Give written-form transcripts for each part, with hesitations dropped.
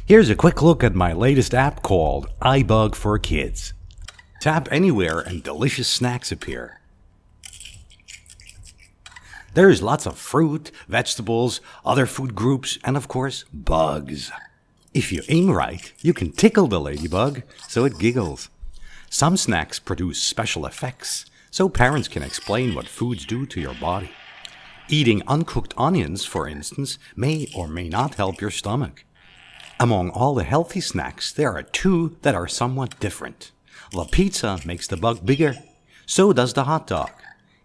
Here's a quick look at my latest app called iBug for Kids. Tap anywhere and delicious snacks appear. There's lots of fruit, vegetables, other food groups, and of course, bugs. If you aim right, you can tickle the ladybug so it giggles. Some snacks produce special effects, so parents can explain what foods do to your body. Eating uncooked onions, for instance, may or may not help your stomach. Among all the healthy snacks, there are two that are somewhat different. The pizza makes the bug bigger, so does the hot dog.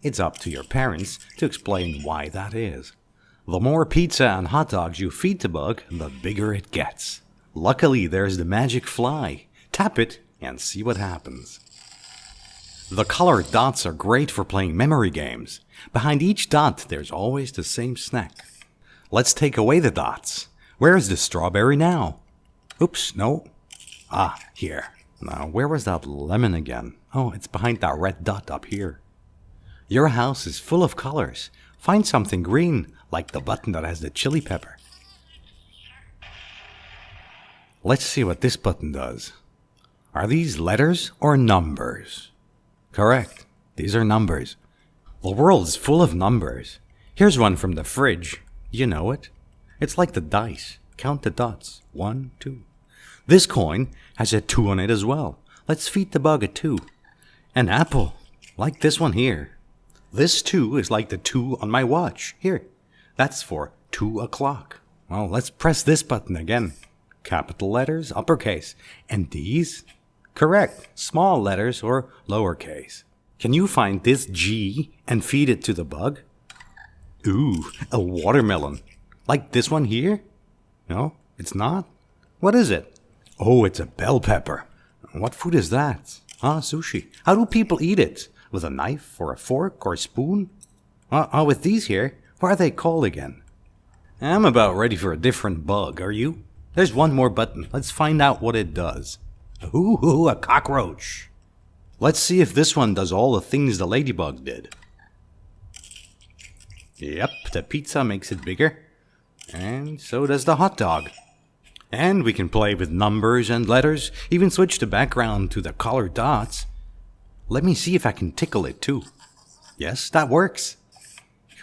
It's up to your parents to explain why that is. The more pizza and hot dogs you feed the bug, the bigger it gets. Luckily, there's the magic fly. Tap it and see what happens. The colored dots are great for playing memory games. Behind each dot, there's always the same snack. Let's take away the dots. Where's the strawberry now? Oops, no. Ah, here. Now, where was that lemon again? Oh, it's behind that red dot up here. Your house is full of colors. Find something green, like the button that has the chili pepper. Let's see what this button does. Are these letters or numbers? Correct. These are numbers. The world is full of numbers. Here's one from the fridge. You know it? It's like the dice. Count the dots. 1, 2. This coin has a 2 on it as well. Let's feed the bug a 2. An apple, like this one here. This 2 is like the 2 on my watch. Here, that's for 2 o'clock. Well, let's press this button again. Capital letters, uppercase. And these? Correct, small letters or lowercase. Can you find this G and feed it to the bug? Ooh, a watermelon. Like this one here? No, it's not. What is it? Oh, it's a bell pepper. What food is that? Ah, sushi. How do people eat it? With a knife or a fork or a spoon? With these here, what are they called again? I'm about ready for a different bug, are you? There's one more button. Let's find out what it does. Ooh, a cockroach. Let's see if this one does all the things the ladybug did. Yep, the pizza makes it bigger. And so does the hot dog. And we can play with numbers and letters, even switch the background to the colored dots. Let me see if I can tickle it too. Yes, that works.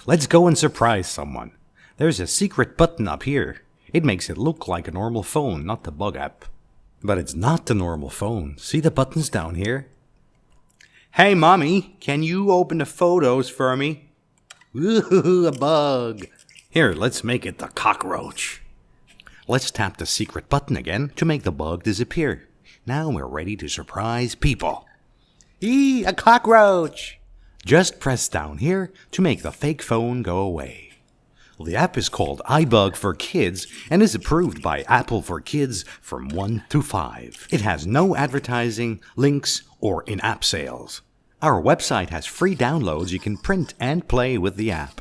Let's go and surprise someone. There's a secret button up here. It makes it look like a normal phone, not the bug app. But it's not the normal phone. See the buttons down here? Hey, Mommy, can you open the photos for me? Ooh, a bug. Here, let's make it the cockroach. Let's tap the secret button again to make the bug disappear. Now we're ready to surprise people. Eee, a cockroach! Just press down here to make the fake phone go away. The app is called iBug for Kids and is approved by Apple for Kids from 1 to 5. It has no advertising, links, or in-app sales. Our website has free downloads you can print and play with the app.